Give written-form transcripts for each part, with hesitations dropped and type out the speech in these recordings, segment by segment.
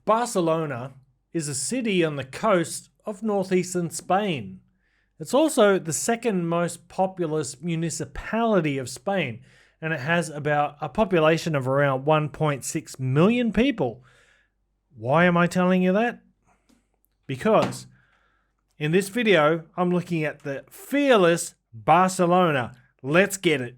Barcelona is a city on the coast of northeastern Spain. It's also the second most populous municipality of Spain, and it has about a population of around 1.6 million people. Why am I telling you that? Because in this video, I'm looking at the fearless Barcelona. Let's get it.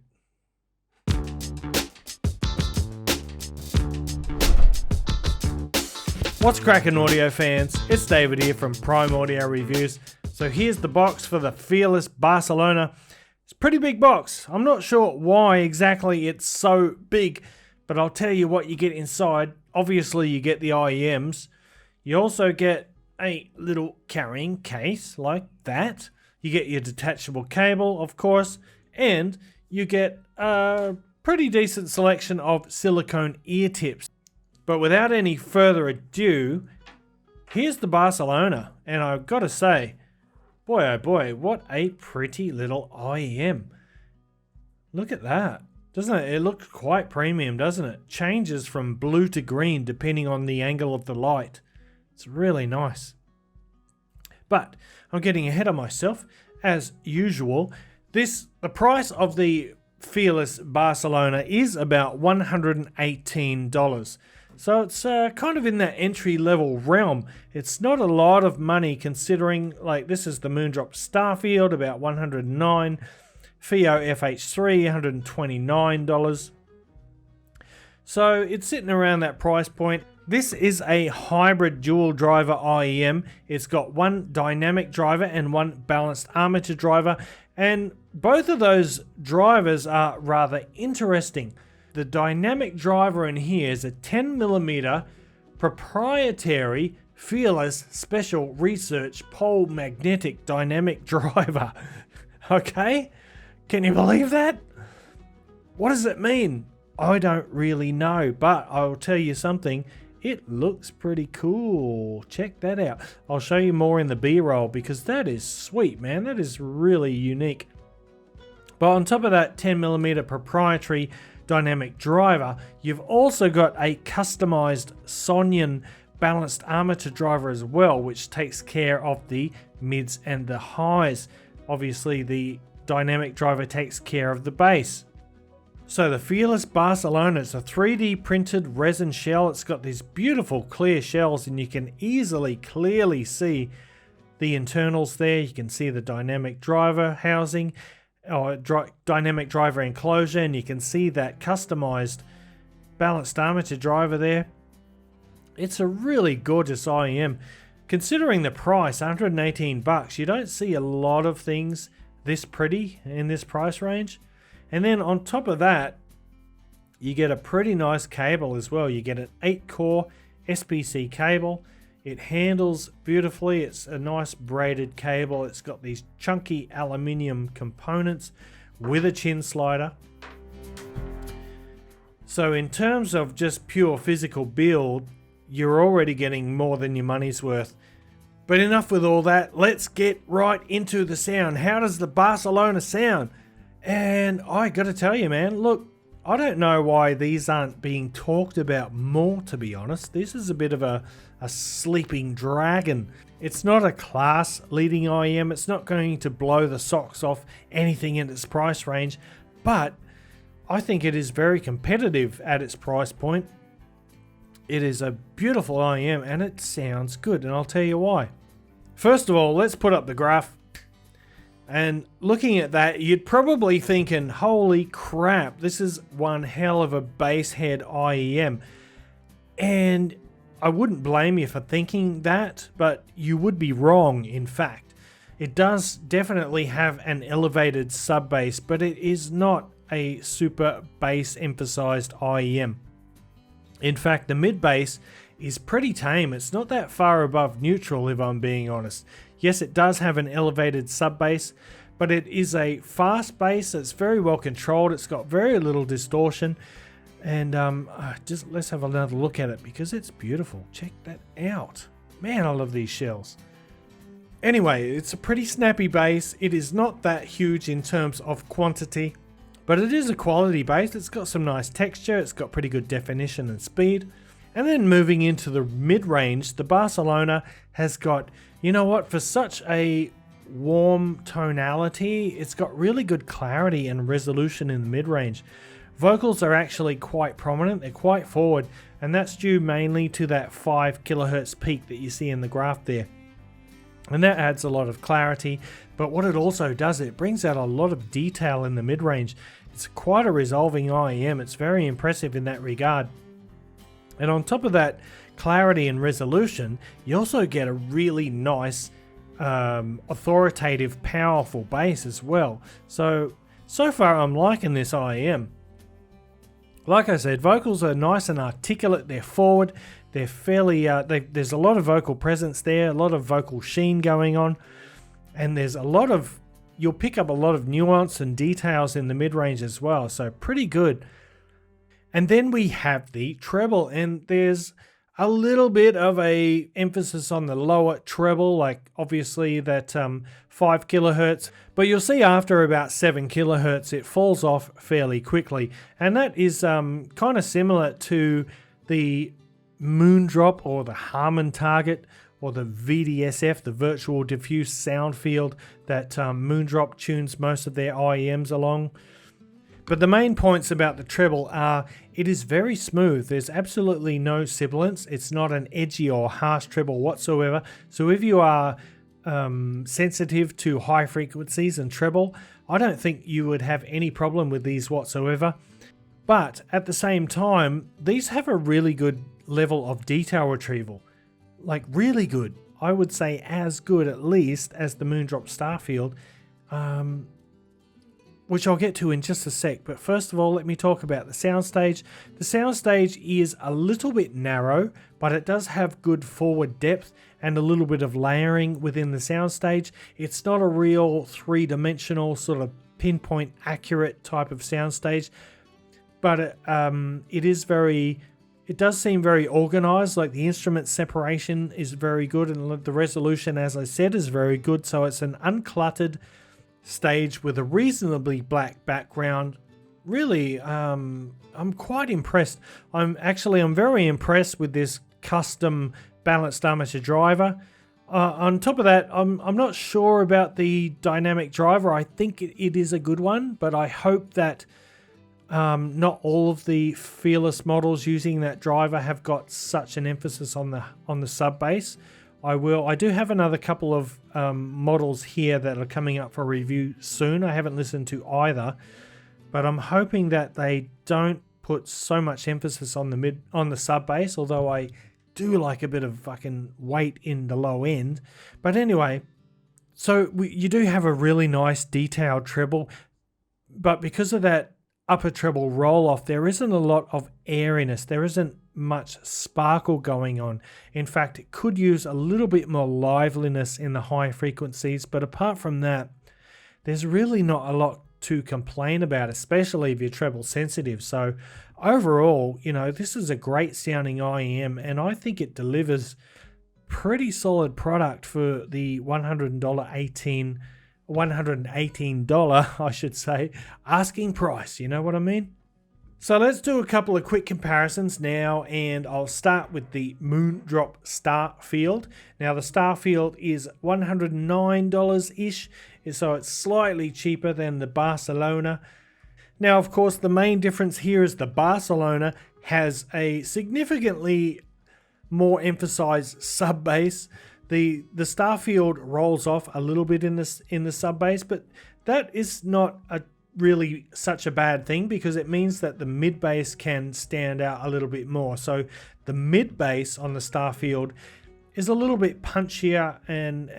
What's cracking, audio fans? It's David here from Prime Audio Reviews. So here's the box for the fearless Barcelona. It's a pretty big box. I'm not sure why exactly it's so big, but I'll tell you what you get inside. Obviously, you get the IEMs. You also get a little carrying case like that. You get your detachable cable, of course, and you get a pretty decent selection of silicone ear tips. But without any further ado, here's the Barcelona, and I've got to say, boy oh boy, what a pretty little IEM. Look at that. Doesn't it? It looks quite premium, doesn't it? Changes from blue to green depending on the angle of the light. It's really nice. But I'm getting ahead of myself, as usual. The price of the fearless Barcelona is about $118. So it's kind of in that entry-level realm. It's not a lot of money considering, like, this is the Moondrop Starfield, about $109. FIO FH3, $129. So it's sitting around that price point. This is a hybrid dual driver IEM. It's got one dynamic driver and one balanced armature driver. And both of those drivers are rather interesting. The dynamic driver in here is a 10mm proprietary fearless special research pole magnetic dynamic driver. Okay? Can you believe that? What does it mean? I don't really know, but I'll tell you something. It looks pretty cool. Check that out. I'll show you more in the B-roll because that is sweet, man. That is really unique. But on top of that 10mm proprietary dynamic driver, you've also got a customized Sonyan balanced armature driver as well, which takes care of the mids and the highs. Obviously, the dynamic driver takes care of the bass. So the fearless Barcelona is a 3D printed resin shell. It's got these beautiful clear shells, and you can clearly see the internals there. You can see the dynamic driver housing, or dynamic driver enclosure, and you can see that customized balanced armature driver there. It's a really gorgeous IEM. Considering the price, $118, you don't see a lot of things this pretty in this price range. And then on top of that, you get a pretty nice cable as well. You get an 8-core SPC cable. It handles beautifully. It's a nice braided cable. It's got these chunky aluminium components with a chin slider. So in terms of just pure physical build, you're already getting more than your money's worth. But enough with all that. Let's get right into the sound. How does the Barcelona sound? And I gotta tell you, man, look, I don't know why these aren't being talked about more, to be honest. This is a bit of a sleeping dragon. It's not a class leading IEM. It's not going to blow the socks off anything in its price range, but I think it is very competitive at its price point. It is a beautiful IEM and it sounds good, and I'll tell you why. First of all, let's put up the graph. And looking at that, you'd probably thinking, holy crap, this is one hell of a bass head IEM. And I wouldn't blame you for thinking that, but you would be wrong, in fact. It does definitely have an elevated sub bass, but it is not a super bass emphasized IEM. In fact, the mid bass is pretty tame. It's not that far above neutral, if I'm being honest. Yes, it does have an elevated sub bass, but it is a fast bass. It's very well controlled. It's got very little distortion. And just let's have another look at it because it's beautiful. Check that out. Man, I love these shells. Anyway, it's a pretty snappy bass. It is not that huge in terms of quantity, but it is a quality bass. It's got some nice texture. It's got pretty good definition and speed. And then moving into the mid-range, the Barcelona has got, you know what, for such a warm tonality, it's got really good clarity and resolution in the mid-range. Vocals are actually quite prominent, they're quite forward, and that's due mainly to that 5 kilohertz peak that you see in the graph there. And that adds a lot of clarity, but what it also does, it brings out a lot of detail in the mid-range. It's quite a resolving IEM, it's very impressive in that regard. And on top of that clarity and resolution, you also get a really nice, authoritative, powerful bass as well. So far I'm liking this IEM. Like I said, vocals are nice and articulate, they're forward, they're fairly, there's a lot of vocal presence there, a lot of vocal sheen going on, and there's a lot of, you'll pick up a lot of nuance and details in the mid-range as well, so pretty good. And then we have the treble, and there's a little bit of a emphasis on the lower treble, like obviously that 5 kilohertz, but you'll see after about 7 kilohertz it falls off fairly quickly, and that is kind of similar to the Moondrop or the Harman Target or the VDSF, the Virtual Diffuse Sound Field that Moondrop tunes most of their IEMs along. But the main points about the treble are it is very smooth. There's absolutely no sibilance. It's not an edgy or harsh treble whatsoever. So if you are sensitive to high frequencies and treble, I don't think you would have any problem with these whatsoever. But at the same time, these have a really good level of detail retrieval. Like really good. I would say as good at least as the Moondrop Starfield. Which I'll get to in just a sec, but first of all let me talk about the soundstage. The soundstage is a little bit narrow, but it does have good forward depth and a little bit of layering within the soundstage. It's not a real three-dimensional sort of pinpoint accurate type of soundstage, but it does seem very organized. Like the instrument separation is very good, and the resolution, as I said, is very good, so it's an uncluttered stage with a reasonably black background. Really, I'm quite impressed. I'm very impressed with this custom balanced armature driver. On top of that, I'm not sure about the dynamic driver. I think it is a good one, but I hope that not all of the Fearless models using that driver have got such an emphasis on the sub bass. I do have another couple of models here that are coming up for review soon. I haven't listened to either, but I'm hoping that they don't put so much emphasis on the sub bass, although I do like a bit of fucking weight in the low end. But anyway, so you do have a really nice detailed treble, but because of that upper treble roll off, there isn't a lot of airiness. There isn't much sparkle going on. In fact, it could use a little bit more liveliness in the high frequencies, but apart from that, there's really not a lot to complain about, especially if you're treble sensitive. So overall, this is a great sounding IEM, and I think it delivers pretty solid product for the $118 I should say, asking price. You know what I mean? So let's do a couple of quick comparisons now, and I'll start with the Moondrop Starfield. Now the Starfield is $109-ish, so it's slightly cheaper than the Barcelona. Now of course the main difference here is the Barcelona has a significantly more emphasized sub bass. The Starfield rolls off a little bit in the sub bass, but that is not really such a bad thing, because it means that the mid bass can stand out a little bit more. So the mid bass on the Starfield is a little bit punchier and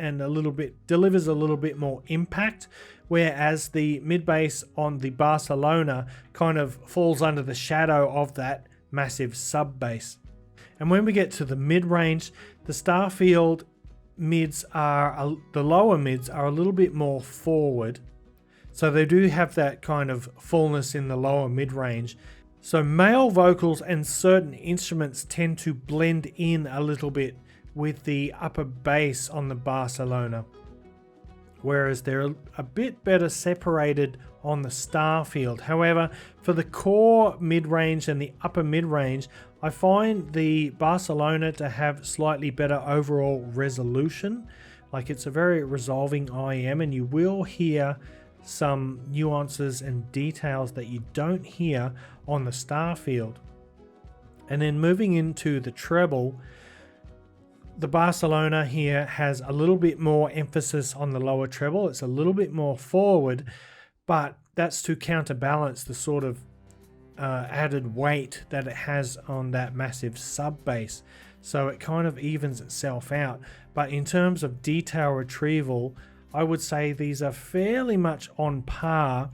delivers a little bit more impact, whereas the mid bass on the Barcelona kind of falls under the shadow of that massive sub bass. And when we get to the mid range, the Starfield the lower mids are a little bit more forward. So they do have that kind of fullness in the lower mid-range. So male vocals and certain instruments tend to blend in a little bit with the upper bass on the Barcelona. whereas they're a bit better separated on the star field. However, for the core mid-range and the upper mid-range, I find the Barcelona to have slightly better overall resolution. Like, it's a very resolving IEM, and you will hear some nuances and details that you don't hear on the star field. And then moving into the treble, the Barcelona here has a little bit more emphasis on the lower treble. It's a little bit more forward, but that's to counterbalance the sort of added weight that it has on that massive sub bass. So it kind of evens itself out. But in terms of detail retrieval, I would say these are fairly much on par,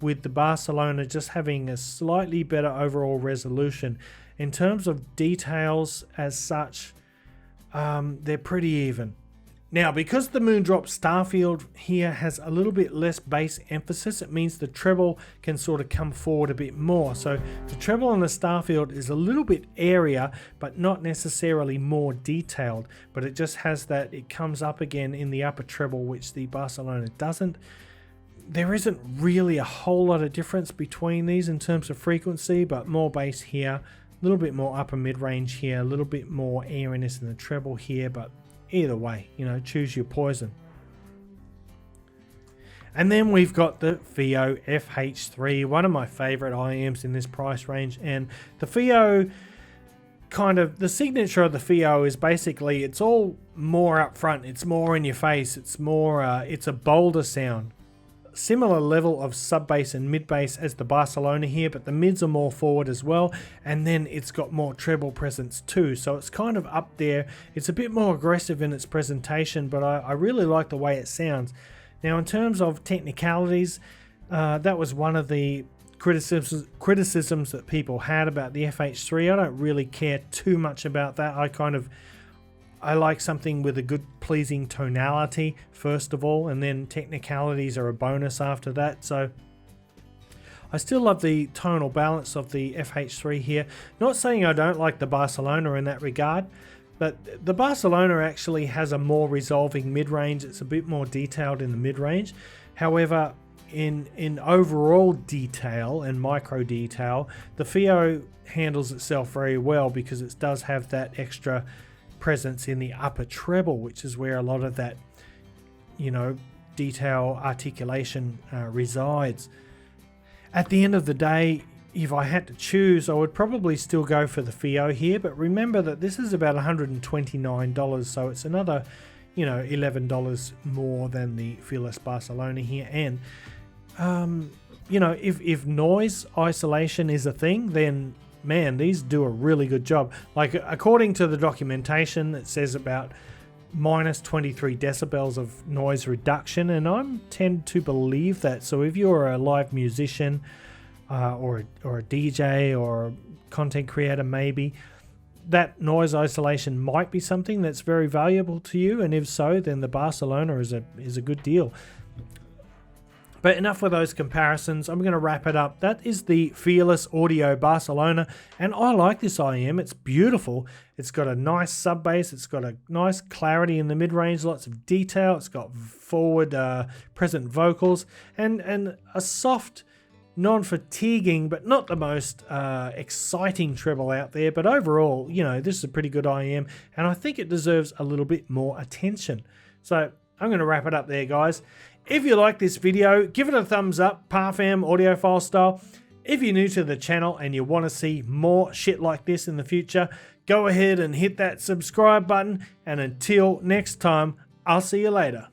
with the Barcelona just having a slightly better overall resolution. In terms of details as such, they're pretty even. Now, because the Moondrop Starfield here has a little bit less bass emphasis, it means the treble can sort of come forward a bit more. So the treble on the Starfield is a little bit airier, but not necessarily more detailed. But it just has that, it comes up again in the upper treble, which the Barcelona doesn't. There isn't really a whole lot of difference between these in terms of frequency, but more bass here, a little bit more upper mid-range here, a little bit more airiness in the treble here, but either way, you know, choose your poison. And then we've got the FiiO FH3, one of my favorite IEMs in this price range. And the FiiO, kind of, the signature of the FiiO is basically, it's all more up front, it's more in your face, it's more, it's a bolder sound. Similar level of sub bass and mid bass as the Barcelona here, but the mids are more forward as well, and then it's got more treble presence too, so it's kind of up there. It's a bit more aggressive in its presentation, but I really like the way it sounds. Now, in terms of technicalities, that was one of the criticisms that people had about the FH3. I don't really care too much about that. I like something with a good pleasing tonality first of all, and then technicalities are a bonus after that. So I still love the tonal balance of the FH3 here. Not saying I don't like the Barcelona in that regard, but the Barcelona actually has a more resolving mid-range. It's a bit more detailed in the mid-range. However, in overall detail and micro detail, the FiiO handles itself very well, because it does have that extra presence in the upper treble, which is where a lot of that, you know, detail articulation resides. At the end of the day, if I had to choose, I would probably still go for the FiiO here, but remember that this is about $129, so it's another, you know, $11 more than the Fearless Barcelona here. And you know, if noise isolation is a thing, then man, these do a really good job. Like, according to the documentation, it says about minus 23 decibels of noise reduction, and I tend to believe that. So if you're a live musician or a DJ or a content creator, maybe that noise isolation might be something that's very valuable to you, and if so, then the Barcelona is a good deal. But enough with those comparisons. I'm going to wrap it up. That is the Fearless Audio Barcelona, and I like this IEM. It's beautiful. It's got a nice sub bass. It's got a nice clarity in the mid-range, lots of detail. It's got forward present vocals, and a soft, non-fatiguing, but not the most exciting treble out there. But overall, you know, this is a pretty good IEM, and I think it deserves a little bit more attention. So I'm going to wrap it up there, guys. If you like this video, give it a thumbs up, Parfam audiophile style. If you're new to the channel and you want to see more shit like this in the future, go ahead and hit that subscribe button. And until next time, I'll see you later.